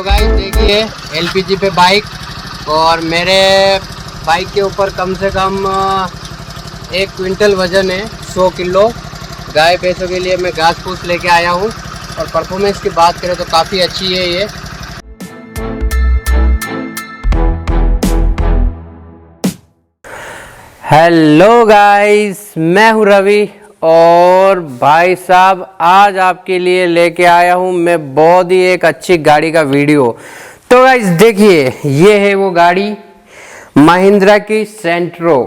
Guys देखिए LPG पे bike, और मेरे बाइक के ऊपर कम से कम 1 क्विंटल वज़न है, 100 किलो। गाय भैंसों के लिए मैं घास फूस लेके आया हूँ, और परफॉर्मेंस की बात करें तो काफ़ी अच्छी है ये। हेलो गाइस, मैं हूँ रवि, और भाई साहब आज आपके लिए लेके आया हूँ मैं बहुत ही एक अच्छी गाड़ी का वीडियो। तो गाइस देखिए, ये है वो गाड़ी महिंद्रा की सेंट्रो,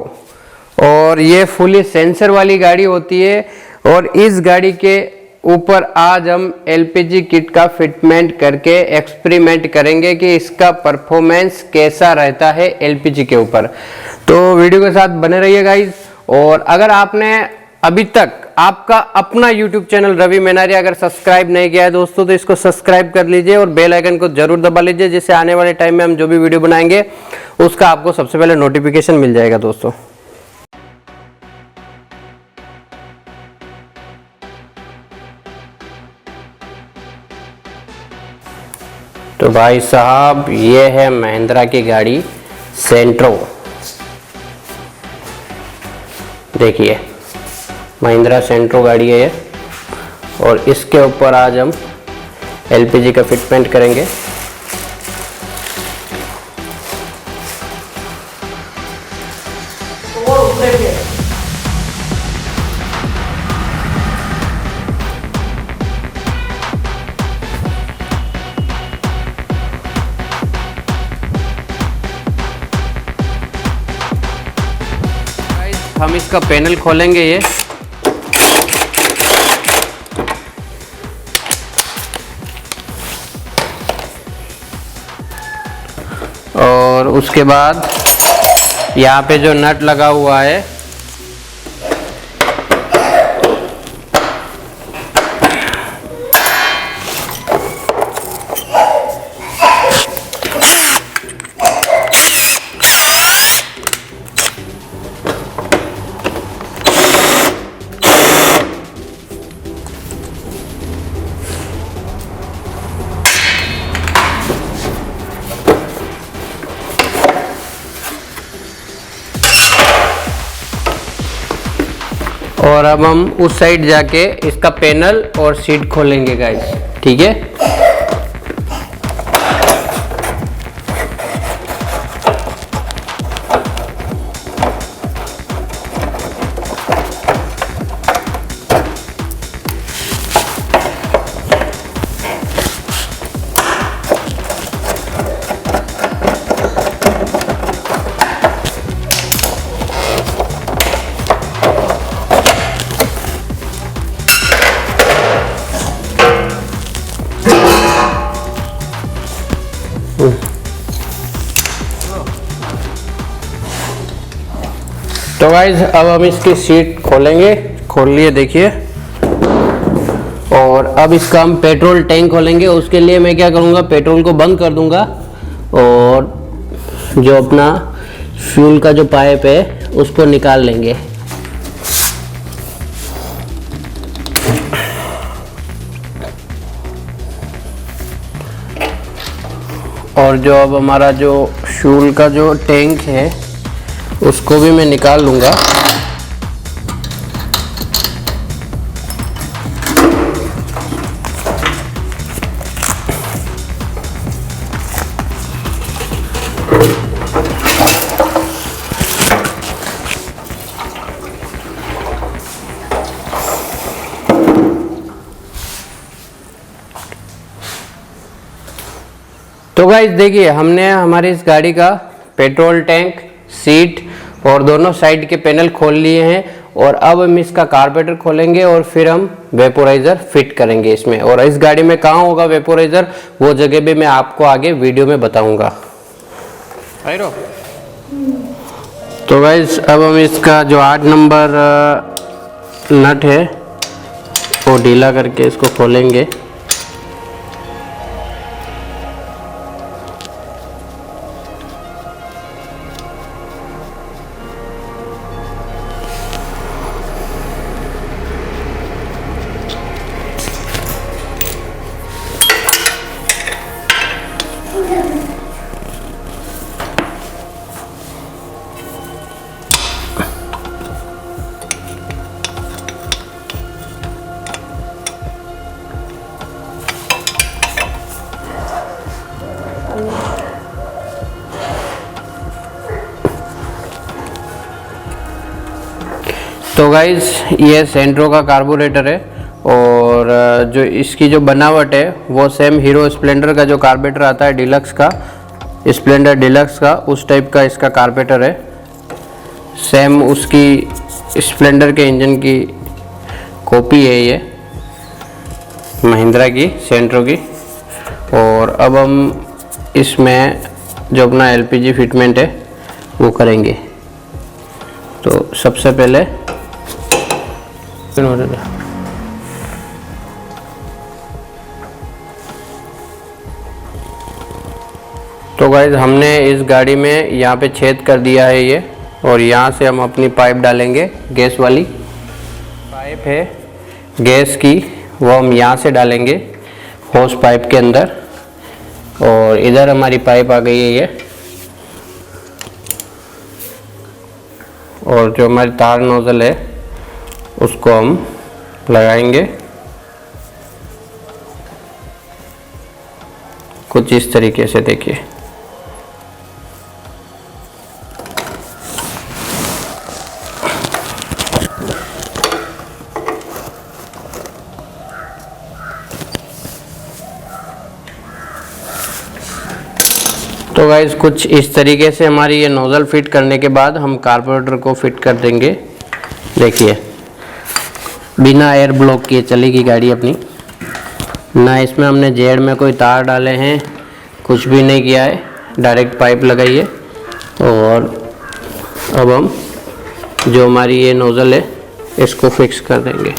और ये फुली सेंसर वाली गाड़ी होती है। और इस गाड़ी के ऊपर आज हम एलपीजी किट का फिटमेंट करके एक्सपेरिमेंट करेंगे कि इसका परफॉर्मेंस कैसा रहता है एलपीजी के ऊपर। तो वीडियो के साथ बने रहिए गाइस। और अगर आपने अभी तक आपका अपना YouTube चैनल रवि मेनारिया अगर सब्सक्राइब नहीं किया है दोस्तों, तो इसको सब्सक्राइब कर लीजिए और बेल आइकन को जरूर दबा लीजिए, जिससे आने वाले टाइम में हम जो भी वीडियो बनाएंगे उसका आपको सबसे पहले नोटिफिकेशन मिल जाएगा दोस्तों। तो भाई साहब ये है महिंद्रा की गाड़ी सेंट्रो। देखिए महिंद्रा सेंट्रो गाड़ी है ये, और इसके ऊपर आज हम एलपीजी का फिटमेंट करेंगे। हम इसका पैनल खोलेंगे ये, और उसके बाद यहाँ पे जो नट लगा हुआ है और अब हम उस साइड जाके इसका पैनल और सीट खोलेंगे गाइस, ठीक है। तो गाइज अब हम इसकी सीट खोलेंगे, खोल लिए देखिए। और अब इसका हम पेट्रोल टैंक खोलेंगे। उसके लिए मैं क्या करूँगा, पेट्रोल को बंद कर दूंगा, और जो अपना फ्यूल का जो पाइप है उसको निकाल लेंगे। और जो अब हमारा जो फ्यूल का जो टैंक है उसको भी मैं निकाल लूँगा। तो गाइस देखिए, हमने हमारी इस गाड़ी का पेट्रोल टैंक, सीट और दोनों साइड के पैनल खोल लिए हैं। और अब हम इसका कार्बोरेटर खोलेंगे और फिर हम वेपोराइज़र फिट करेंगे इसमें। और इस गाड़ी में कहाँ होगा वेपोराइज़र, वो जगह भी मैं आपको आगे वीडियो में बताऊंगा। तो गाइस अब हम इसका जो 8 नंबर नट है वो ढीला करके इसको खोलेंगे। तो गाइज ये सेंट्रो का कार्बोरेटर है और जो इसकी जो बनावट है वो सेम हीरो स्प्लेंडर का जो कार्बोरेटर आता है डिलक्स का, स्प्लेंडर डिलक्स का, उस टाइप का इसका कार्बोरेटर है। सेम उसकी स्प्लेंडर के इंजन की कॉपी है ये, महिंद्रा की सेंट्रो की। और अब हम इसमें जो अपना एलपीजी फिटमेंट है वो करेंगे। तो सबसे पहले तो गाइज हमने इस गाड़ी में यहाँ पे छेद कर दिया है ये, और यहाँ से हम अपनी पाइप डालेंगे। गैस वाली पाइप है गैस की, वो हम यहाँ से डालेंगे होस पाइप के अंदर। और इधर हमारी पाइप आ गई है ये, और जो हमारी तार नोजल है उसको हम लगाएंगे कुछ इस तरीके से। देखिए तो गाइस कुछ इस तरीके से हमारी ये नोज़ल फिट करने के बाद हम कार्बोरेटर को फिट कर देंगे। देखिए बिना एयर ब्लॉक किए चलेगी गाड़ी अपनी, ना इसमें हमने जेड में कोई तार डाले हैं, कुछ भी नहीं किया है, डायरेक्ट पाइप लगाई है। और अब हम जो हमारी ये नोज़ल है इसको फिक्स कर देंगे।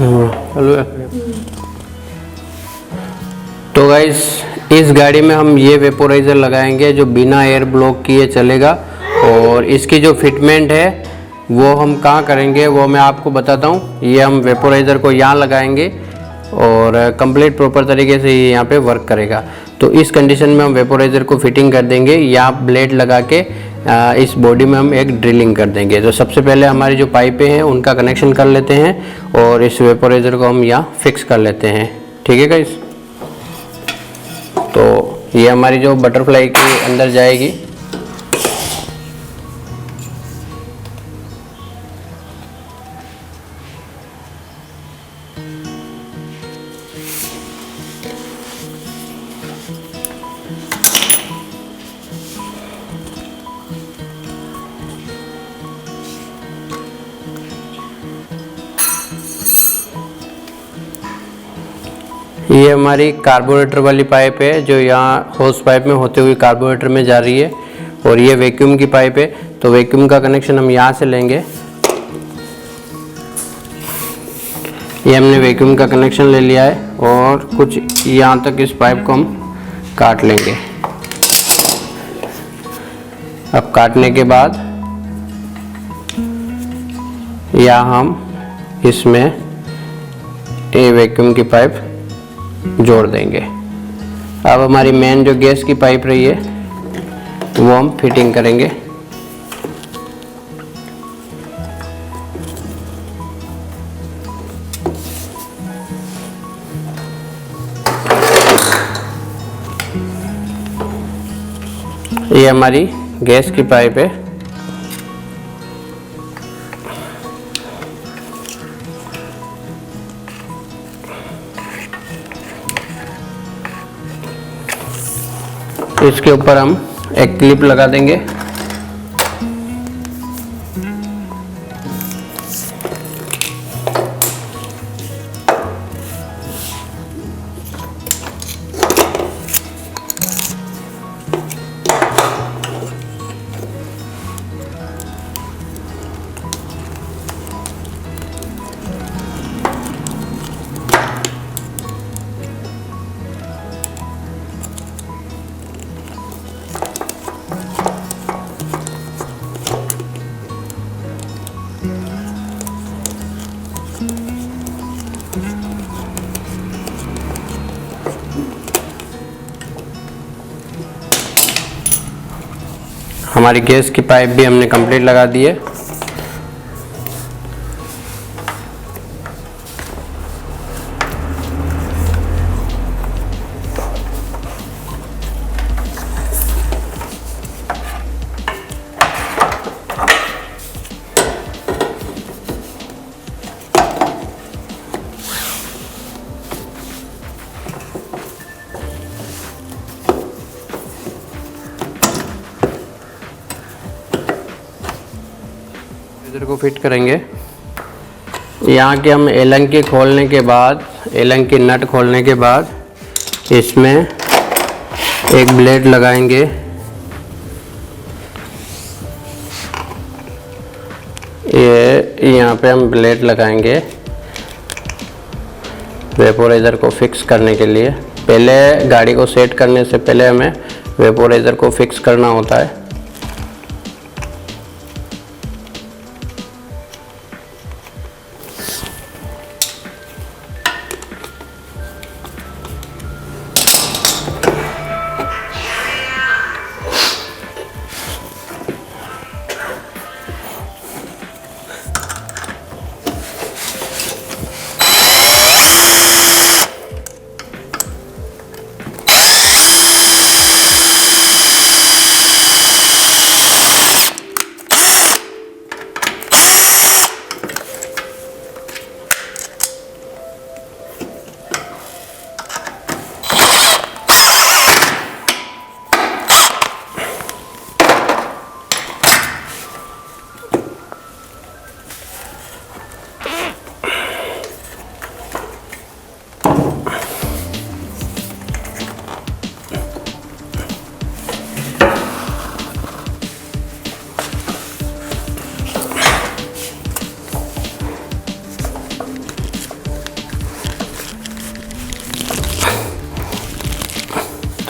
हेलो। तो गाइस इस गाड़ी में हम ये वेपोराइज़र लगाएंगे जो बिना एयर ब्लॉक किए चलेगा, और इसकी जो फिटमेंट है वो हम कहाँ करेंगे वो मैं आपको बताता हूँ। ये हम वेपोराइज़र को यहाँ लगाएंगे और कंप्लीट प्रॉपर तरीके से ये यहाँ पे वर्क करेगा। तो इस कंडीशन में हम वेपोराइज़र को फिटिंग कर देंगे, यहाँ ब्लेड लगा के इस बॉडी में हम एक ड्रिलिंग कर देंगे। तो सबसे पहले हमारी जो पाइपें हैं उनका कनेक्शन कर लेते हैं और इस वेपोराइज़र को हम यहाँ फिक्स कर लेते हैं। ठीक है गाइस, तो ये हमारी जो बटरफ्लाई के अंदर जाएगी। ये हमारी कार्बोरेटर वाली पाइप है जो यहाँ होस पाइप में होते हुए कार्बोरेटर में जा रही है, और ये वैक्यूम की पाइप है। तो वैक्यूम का कनेक्शन हम यहाँ से लेंगे। ये हमने वैक्यूम का कनेक्शन ले लिया है और कुछ यहाँ तक इस पाइप को हम काट लेंगे। अब काटने के बाद यहाँ हम इसमें ये वैक्यूम की पाइप जोड़ देंगे। अब हमारी मेन जो गैस की पाइप रही है वो हम फिटिंग करेंगे। ये हमारी गैस की पाइप है। इसके ऊपर हम एक क्लिप लगा देंगे। हमारी गैस की पाइप भी हमने कंप्लीट लगा दी है। इधर को फिट करेंगे। यहाँ के हम एलन के खोलने के बाद, एलन के नट खोलने के बाद इसमें एक ब्लेड लगाएंगे। ये यहाँ पे हम ब्लेड लगाएंगे वेपोराइज़र को फिक्स करने के लिए। पहले गाड़ी को सेट करने से पहले हमें वेपोराइज़र को फिक्स करना होता है।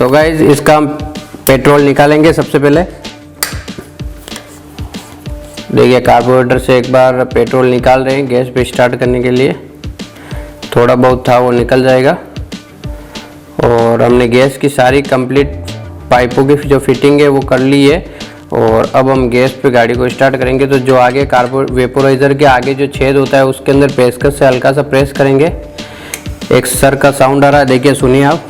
तो गाइज इसका हम पेट्रोल निकालेंगे सबसे पहले। देखिए कार्बोरेटर से एक बार पेट्रोल निकाल रहे हैं गैस पे स्टार्ट करने के लिए। थोड़ा बहुत था वो निकल जाएगा। और हमने गैस की सारी कंप्लीट पाइपों की जो फिटिंग है वो कर ली है। और अब हम गैस पे गाड़ी को स्टार्ट करेंगे। तो जो आगे वेपोराइज़र के आगे जो छेद होता है उसके अंदर पेचकस से हल्का सा प्रेस करेंगे। एक सर का साउंड आ रहा है, देखिए सुनिए आप।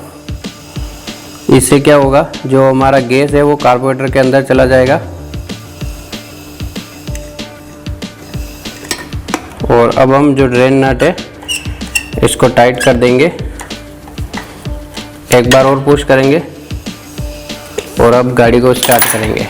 इससे क्या होगा, जो हमारा गैस है वो कार्बोरेटर के अंदर चला जाएगा। और अब हम जो ड्रेन नट है इसको टाइट कर देंगे, एक बार और पुश करेंगे और अब गाड़ी को स्टार्ट करेंगे।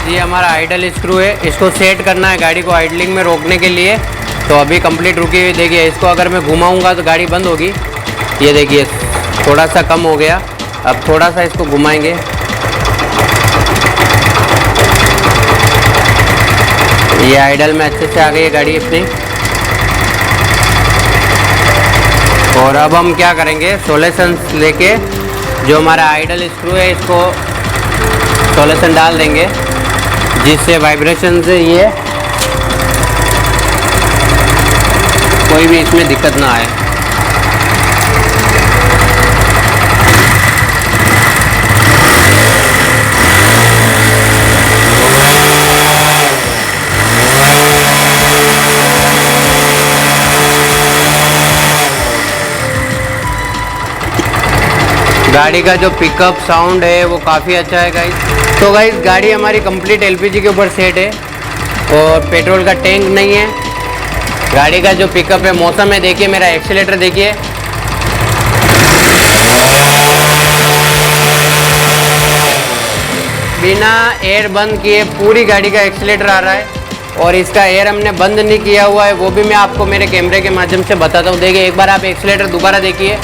ये हमारा आइडल स्क्रू है, इसको सेट करना है गाड़ी को आइडलिंग में रोकने के लिए। तो अभी कंप्लीट रुकी हुई, देखिए इसको अगर मैं घुमाऊंगा तो गाड़ी बंद होगी। ये देखिए थोड़ा सा कम हो गया। अब थोड़ा सा इसको घुमाएंगे। ये आइडल में अच्छे से आ गई है गाड़ी अपनी। और अब हम क्या करेंगे, सॉल्यूशन लेके जो हमारा आइडल स्क्रू है इसको सॉल्यूशन डाल देंगे, जिससे वाइब्रेशन से ये कोई भी इसमें दिक्कत ना आए। गाड़ी का जो पिकअप साउंड है वो काफ़ी अच्छा है गाइस। तो गाइस गाड़ी हमारी कंप्लीट एलपीजी के ऊपर सेट है और पेट्रोल का टैंक नहीं है। गाड़ी का जो पिकअप है, मौसम है, देखिए मेरा एक्सीलेटर देखिए। बिना एयर बंद किए पूरी गाड़ी का एक्सीलेटर आ रहा है। और इसका एयर हमने बंद नहीं किया हुआ है, वो भी मैं आपको मेरे कैमरे के माध्यम से बताता हूँ। देखिए एक बार आप एक्सीलेटर दोबारा देखिए,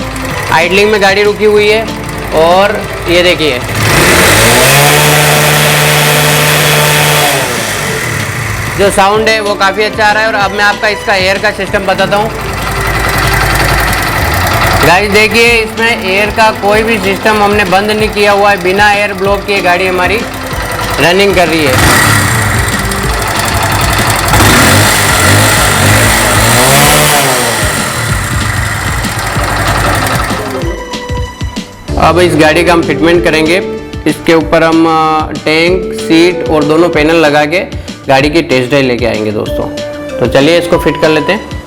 आइडलिंग में गाड़ी रुकी हुई है। और ये देखिए जो साउंड है वो काफ़ी अच्छा आ रहा है। और अब मैं आपका इसका एयर का सिस्टम बताता हूँ। गाइस देखिए इसमें एयर का कोई भी सिस्टम हमने बंद नहीं किया हुआ है, बिना एयर ब्लॉक किए गाड़ी हमारी रनिंग कर रही है। अब इस गाड़ी का हम फिटमेंट करेंगे। इसके ऊपर हम टैंक, सीट और दोनों पैनल लगा के गाड़ी की टेस्ट ड्राइव लेके आएंगे दोस्तों। तो चलिए इसको फिट कर लेते हैं।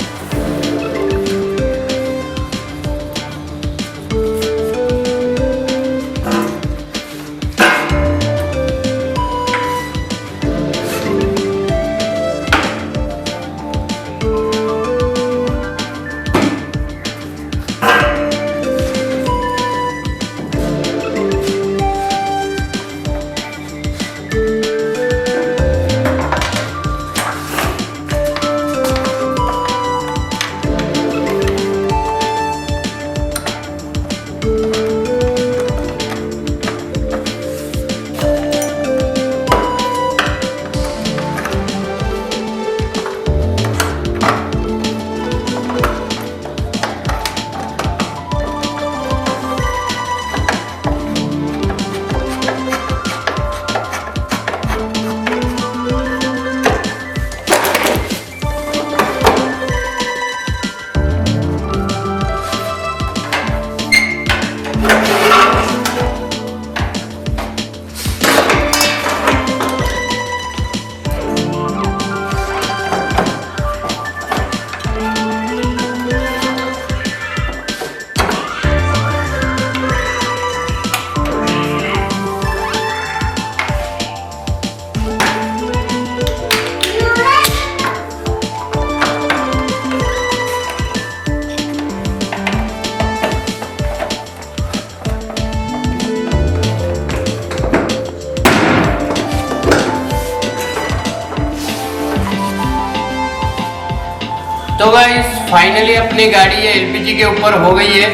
तो गाइस फाइनली अपनी गाड़ी ये एलपीजी के ऊपर हो गई है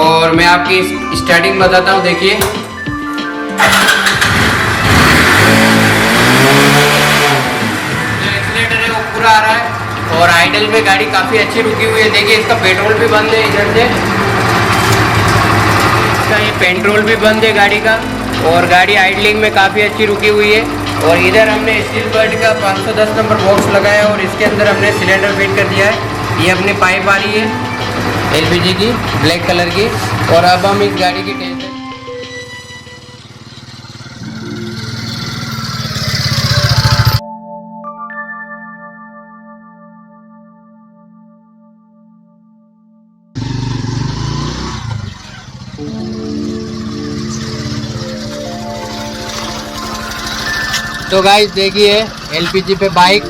और मैं आपकी स्टार्टिंग बताता हूँ। देखिए एक्सीलेटर है वो पूरा आ रहा है और आइडल में गाड़ी काफ़ी अच्छी रुकी हुई है। देखिए इसका पेट्रोल भी बंद है, इधर से इसका ये पेट्रोल भी बंद है गाड़ी का और गाड़ी आइडलिंग में काफ़ी अच्छी रुकी हुई है। और इधर हमने स्टील बर्ड का 510 नंबर बॉक्स लगाया और इसके अंदर हमने सिलेंडर फिट कर दिया है। ये अपनी पाइप आ रही है एलपीजी की ब्लैक कलर की। और अब हम इस गाड़ी की टेस्ट तो गाइस देखिए एलपीजी पे बाइक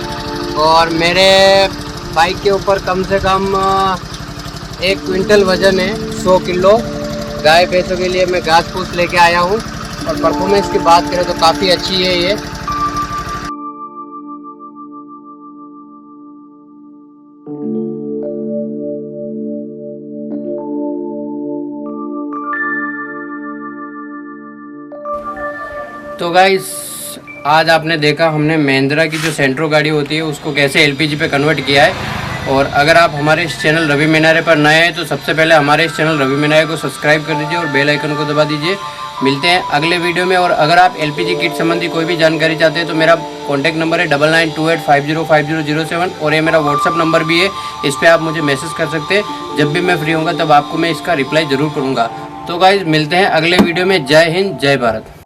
और मेरे बाइक के ऊपर कम से कम 1 क्विंटल वज़न है, 100 किलो। गाय भैंसों के लिए मैं घास फूस लेके आया हूँ और परफॉर्मेंस की बात करें तो काफ़ी अच्छी है ये। तो गाइस आज आपने देखा हमने महिंद्रा की जो सेंट्रो गाड़ी होती है उसको कैसे एलपीजी पे कन्वर्ट किया है। और अगर आप हमारे इस चैनल रवि मीनारे पर नए हैं तो सबसे पहले हमारे इस चैनल रवि मीनारे को सब्सक्राइब कर दीजिए और बेल आइकन को दबा दीजिए। मिलते हैं अगले वीडियो में। और अगर आप एलपीजी किट संबंधी कोई भी जानकारी चाहते हैं तो मेरा कॉन्टैक्ट नंबर है 9928505007 और ये मेरा व्हाट्सअप नंबर भी है, इस पर आप मुझे मैसेज कर सकते हैं। जब भी मैं फ्री होऊंगा तब आपको मैं इसका रिप्लाई ज़रूर करूँगा। तो गाइज़ मिलते हैं अगले वीडियो में। जय हिंद, जय भारत।